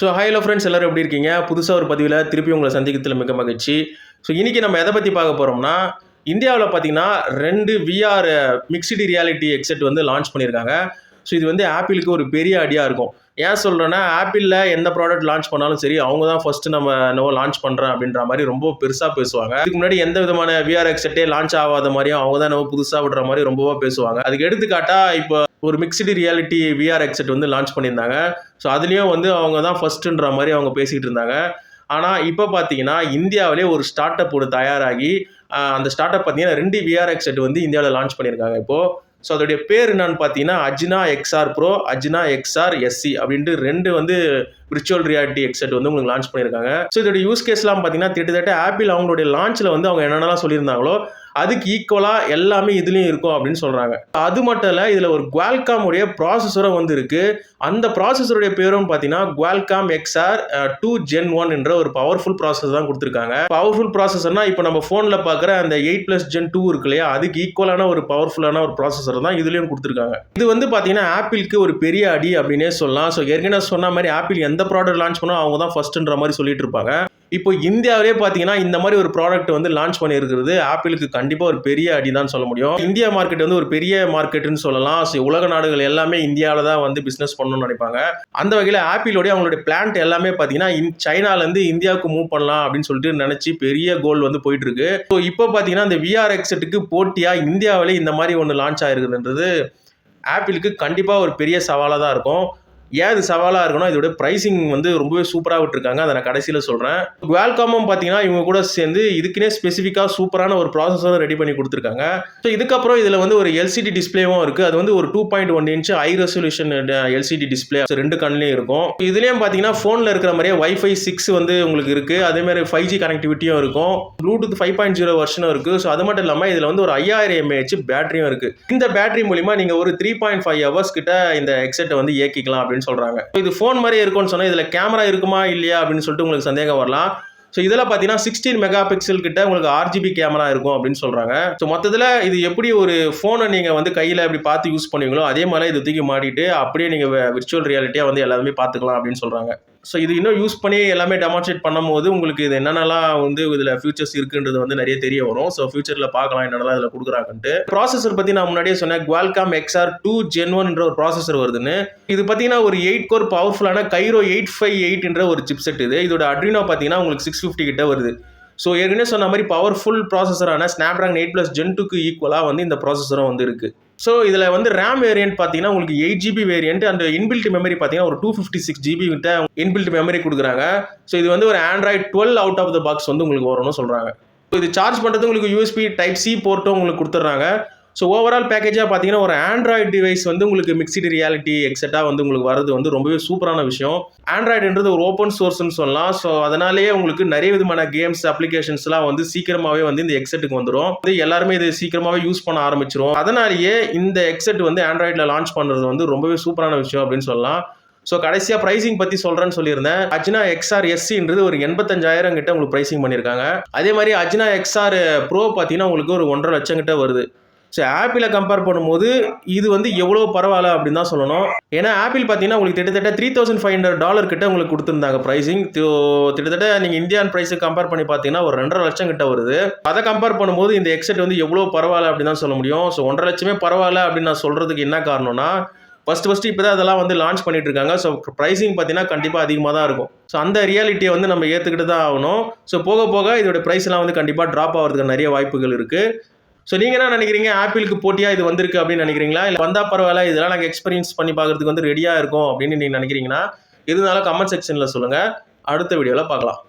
So hello friends எல்லோரும் எப்படி இருக்கீங்க? புதுசாக ஒரு பதிவில் திருப்பி உங்களை சந்திக்கிறதுல மிக மகிழ்ச்சி. ஸோ இன்றைக்கி நம்ம எதை பற்றி பார்க்க போகிறோம்னா, இந்தியாவில் பார்த்தீங்கன்னா 2 விஆர் மிக்ஸ்டு ரியாலிட்டி ஹெட்செட் வந்து லான்ச் பண்ணியிருக்காங்க. ஸோ இது வந்து ஆப்பிளுக்கு ஒரு பெரிய ஐடியா இருக்கும். ஏன் சொல்கிறேன்னா, ஆப்பிளில் எந்த ப்ராடக்ட் லான்ச் பண்ணாலும் சரி, அவங்க தான் ஃபஸ்ட்டு நம்ம என்னவோ லான்ச் பண்ணுறேன் அப்படின்ற மாதிரி ரொம்ப பெருசாக பேசுவாங்க. இதுக்கு முன்னாடி எந்த விதமான விஆர் ஹெட்செட்டே லான்ச் ஆகாத மாதிரியும் அவங்க தான் என்னவோ புதுசாக விடுற மாதிரி ரொம்பவா பேசுவாங்க. அதுக்கு எடுத்துக்காட்டாக இப்போ ஒரு மிக்ஸ்டு ரியாலிட்டி விஆர் ஹெட்செட் வந்து லான்ச் பண்ணியிருந்தாங்க. ஸோ அதுலேயும் வந்து அவங்க தான் ஃபஸ்ட்டுன்ற மாதிரி அவங்க பேசிகிட்டு இருந்தாங்க. ஆனால் இப்போ பார்த்தீங்கன்னா இந்தியாவிலே ஒரு ஸ்டார்ட் அப் ஒரு தயாராகி அந்த ஸ்டார்ட் அப் பார்த்தீங்கன்னா 2 விஆர் ஹெட்செட் வந்து இந்தியாவில் லான்ச் பண்ணியிருக்காங்க இப்போது. ஸோ அதோடைய பேர் என்னன்னு பார்த்தீங்கன்னா அஜ்னா எக்ஸ்ஆர் ப்ரோ, அஜ்னா எக்ஸ்ஆர் எஸ்சி அப்படின்ட்டு 2 வந்து விர்ச்சுவல் ரியாலிட்டி ஹெட்செட் வந்து உங்களுக்கு லான்ச் பண்ணியிருக்காங்க. ஸோ இதோட யூஸ் கேஸ்லாம் பார்த்தீங்கன்னா கிட்டத்தட்ட ஆப்பிள் அவங்களுடைய லான்ச்சில் வந்து அவங்க என்னென்னலாம் சொல்லியிருந்தாங்களோ அதுக்கு ஈக்குவலாக எல்லாமே இதுலேயும் இருக்கும் அப்படின்னு சொல்கிறாங்க. அது மட்டும் இல்லை, இதில் ஒரு குவால்காம் உடைய ப்ராசஸரும் வந்து இருக்குது. அந்த ப்ராசஸருடைய பேரும் பார்த்தீங்கன்னா குவால்காம் எக்ஸ்ஆர் 2 Gen 1 என்ற ஒரு பவர்ஃபுல் ப்ராசஸர் தான் கொடுத்துருக்காங்க. பவர்ஃபுல் ப்ராசஸர்னா இப்போ நம்ம ஃபோனில் பார்க்குற அந்த 8+ Gen 2 இருக்கு இல்லையா, அதுக்கு ஈக்குவலான ஒரு பவர்ஃபுல்லான ஒரு ப்ராசஸர் தான் இதுலேயும் கொடுத்துருக்காங்க. இது வந்து பார்த்தீங்கன்னா ஆப்பிளுக்கு ஒரு பெரிய அடி அப்படின்னே சொல்லலாம். ஸோ ஏற்கனவே சொன்ன மாதிரி ஆப்பிள் எந்த ப்ராடக்ட் லான்ச் பண்ணால் அவங்க தான் ஃபர்ஸ்ட்ன்ற மாதிரி சொல்லிட்டு இருப்பாங்க. இப்போ இந்தியாவிலே பார்த்தீங்கன்னா இந்த மாதிரி ஒரு ப்ராடக்ட் வந்து லான்ச் பண்ணியிருக்கிறது ஆப்பிளுக்கு கண்டிப்பாக ஒரு பெரிய அடி தான் சொல்ல முடியும். இந்தியா மார்க்கெட் வந்து ஒரு பெரிய மார்க்கெட்டுன்னு சொல்லலாம். ஸோ உலக நாடுகள் எல்லாமே இந்தியாவில் தான் வந்து பிஸ்னஸ் பண்ணணும்னு நினைப்பாங்க. அந்த வகையில் ஆப்பிளோடைய அவங்களுடைய பிளான்ட் எல்லாமே பார்த்தீங்கன்னா சைனாலேருந்து இந்தியாவுக்கு மூவ் பண்ணலாம் அப்படின்னு சொல்லிட்டு நினச்சி பெரிய கோல் வந்து போயிட்டு இருக்கு. ஸோ இப்போ பார்த்தீங்கன்னா இந்த விஆர் ஹெட்செட்டுக்கு போட்டியாக இந்தியாவிலே இந்த மாதிரி ஒன்று லான்ச் ஆயிருக்குதுன்றது ஆப்பிளுக்கு கண்டிப்பாக ஒரு பெரிய சவாலாக தான் இருக்கும். ஏன் இது சவாலாக இருக்குன்னா இதோட ப்ரைசிங் வந்து ரொம்பவே சூப்பராக விட்டுருக்காங்க. அதை நான் கடைசியில் சொல்கிறேன். குவால்காமும் பார்த்தீங்கன்னா இவங்க கூட சேர்ந்து இதுக்குன்னே ஸ்பெசிஃபிக்காக சூப்பரான ஒரு ப்ராசஸரும் ரெடி பண்ணி கொடுத்துருக்காங்க. ஸோ இதுக்கப்புறம் இதில் வந்து ஒரு எல்சிடி டிஸ்பிளேவும் இருக்குது. அது வந்து ஒரு 2.1 inch high resolution LCD display 2 கண்ணிலையும் இருக்கும். இதுலேயும் பார்த்தீங்கன்னா ஃபோனில் இருக்கிற மாதிரியே வைஃபை 6 வந்து உங்களுக்கு இருக்குது. அதேமாதிரி 5G கனெக்டிவிட்டியும் இருக்கும். ப்ளூடூத் 5.0 வெர்ஷனும் இருக்குது. ஸோ அது மட்டும் இல்லாமல் இதில் வந்து ஒரு 5000 mAh பேட்டரியும் இருக்குது. இந்த பேட்டரி மூலிமா நீங்கள் ஒரு 3.5 hours கிட்ட இந்த ஹெட்செட்டை வந்து இயக்கிக்கலாம் அப்படின்னு சொல்றாங்க. இது ஃபோன் மாதிரி இருக்கும்னு சொன்னா இதுல கேமரா இருக்குமா இல்லையா அப்படின்னு சொல்லிட்டு உங்களுக்கு சந்தேகம் வரலாம். ஸோ இதெல்லாம் பார்த்தீங்கன்னா 16 மெகா பிக்சல் கிட்ட உங்களுக்கு RGB கேமரா இருக்கும் அப்படின்னு சொல்றாங்க. ஸோ மொத்தத்தில் இது எப்படி ஒரு ஃபோனை நீங்கள் வந்து கையில் எப்படி பார்த்து யூஸ் பண்ணுவீங்களோ அதே மாதிரி இது தூக்கி மாட்டிட்டு அப்படியே நீங்கள் விர்ச்சுவல் ரியாலிட்டியாக வந்து எல்லாருமே பார்த்துக்கலாம் அப்படின்னு சொல்றாங்க. ஸோ இது இன்னும் யூஸ் பண்ணி எல்லாமே டெமான்ஸ்ட்ரேட் பண்ணும்போது உங்களுக்கு இது என்னென்னலாம் வந்து இதில் ஃபியூச்சர்ஸ் இருக்குன்றது வந்து நிறைய தெரிய வரும். ஸோ ஃபியூச்சரில் பார்க்கலாம் என்னென்னலாம் இதில் கொடுக்குறாங்கன்ட்டு. ப்ராசஸர் பற்றி நான் முன்னாடியே சொன்னேன், குவால்காம் எக்ஸ்ஆர் 2 Gen 1 என்ற ஒரு ப்ராசஸர் வருதுன்னு. இது பார்த்தீங்கன்னா ஒரு 8 கோர் பவர்ஃபுல்லான கைரோ 858 என்ற ஒரு சிப்செட் இது. இதோட அட்ரினோ பார்த்தீங்கன்னா உங்களுக்கு 650 கிட்ட வருது. ஸோ ஏற்கனவே சொன்ன மாதிரி பவர்ஃபுல் ப்ராசஸரான ஸ்னாப்டிராகன் 8+ Gen 2க்கு ஈக்குவலாக வந்து இந்த ப்ராசஸரும் வந்து இருக்குது. ஸோ இதில் வந்து ரேம் வேரியன்ட் பார்த்தீங்கன்னா உங்களுக்கு 8GB variant and inbuilt memory பார்த்தீங்கன்னா ஒரு 256GB கிட்ட இன்பில்ட் மெமரி கொடுக்குறாங்க. ஸோ இது வந்து ஒரு Android 12 out of the box வந்து உங்களுக்கு வரும்னு சொல்கிறாங்க. ஸோ இது சார்ஜ் பண்ணுறது உங்களுக்கு USB Type-C போர்ட்டும் உங்களுக்கு கொடுத்துட்றாங்க. ஸோ ஓவரால் பேக்கேஜாக பார்த்தீங்கன்னா ஒரு ஆண்ட்ராய்டு டிவைஸ் வந்து உங்களுக்கு மிக்ஸ்டு ரியாலிட்டி ஹெட்செட்டாக வந்து உங்களுக்கு வரது வந்து ரொம்பவே சூப்பரான விஷயம். ஆண்ட்ராய்டுன்றது ஒரு ஓப்பன் சோர்ஸ்னு சொல்லலாம். ஸோ அதனாலேயே உங்களுக்கு நிறைய விதமான கேம்ஸ் அப்ளிகேஷன்ஸ்லாம் வந்து சீக்கிரமாகவே வந்து இந்த ஹெட்செட்டுக்கு வந்துடும். எல்லாருமே இது சீக்கிரமாகவே யூஸ் பண்ண ஆரம்பிச்சிடும். அதனாலேயே இந்த ஹெட்செட் வந்து ஆண்ட்ராய்டில் லான்ச் பண்ணுறது வந்து ரொம்பவே சூப்பரான விஷயம் அப்படின்னு சொல்லலாம். ஸோ கடைசியாக ப்ரைசிங் பற்றி சொல்கிறேன்னு சொல்லியிருந்தேன். அஜ்னா எக்ஸ்ஆர் எஸ்சின்றது ஒரு 85,000 கிட்ட உங்களுக்கு ப்ரைசிங் பண்ணியிருக்காங்க. அதே மாதிரி அஜ்னா எக்ஸ்ஆர் ப்ரோ பார்த்தீங்கன்னா உங்களுக்கு ஒரு 1.5 லட்சம் கிட்ட வருது. ஸோ ஆப்பிளை கம்பேர் பண்ணும்போது இது வந்து எவ்வளோ பரவாயில்ல அப்படின்னு தான் சொல்லணும். ஏன்னா ஆப்பிள் பார்த்தீங்கன்னா உங்களுக்கு கிட்டத்தட்ட $3,500 கிட்ட உங்களுக்கு கொடுத்துருந்தாங்க ப்ரைசிங். கிட்டத்தட்ட நீங்கள் இந்தியன் ப்ரைஸுக்கு கம்பேர் பண்ணி பார்த்தீங்கன்னா ஒரு 2.5 லட்சம் கிட்ட வருது. அதை கம்பேர் பண்ணும்போது இந்த ஹெட்செட் வந்து எவ்வளோ பரவாயில்ல அப்படின்னு தான் சொல்ல முடியும். ஸோ 1.5 லட்சமே பரவாயில்ல அப்படின்னு நான் சொல்கிறதுக்கு என்ன காரணம்னா, ஃபஸ்ட்டு இப்போ தான் அதெல்லாம் வந்து லான்ச் பண்ணிட்டு இருக்காங்க. ஸோ ப்ரைசிங் பார்த்தீங்கன்னா கண்டிப்பாக அதிகமாக தான் இருக்கும். ஸோ அந்த ரியாலிட்டியை வந்து நம்ம ஏற்றுக்கிட்டு தான் ஆகணும். ஸோ போக போக இதோட ப்ரைஸ்லாம் வந்து கண்டிப்பாக ட்ராப் ஆகிறதுக்கு நிறைய வாய்ப்புகள் இருக்குது. ஸோ நீங்கள் என்ன நினைக்கிறீங்க? ஆப்பிளுக்கு போட்டியாக இது வந்திருக்கு அப்படின்னு நினைக்கிறீங்களா? இல்லை வந்தால் பரவாயில்ல, இதெல்லாம் நாங்கள் எக்ஸ்பீரியன்ஸ் பண்ணி பார்க்குறதுக்கு வந்து ரெடியாக இருக்கும் அப்படின்னு நீங்கள் நினைக்கிறீங்கன்னா இருந்தாலும் கமெண்ட் செக்ஷனில் சொல்லுங்கள். அடுத்த வீடியோவில் பார்க்கலாம்.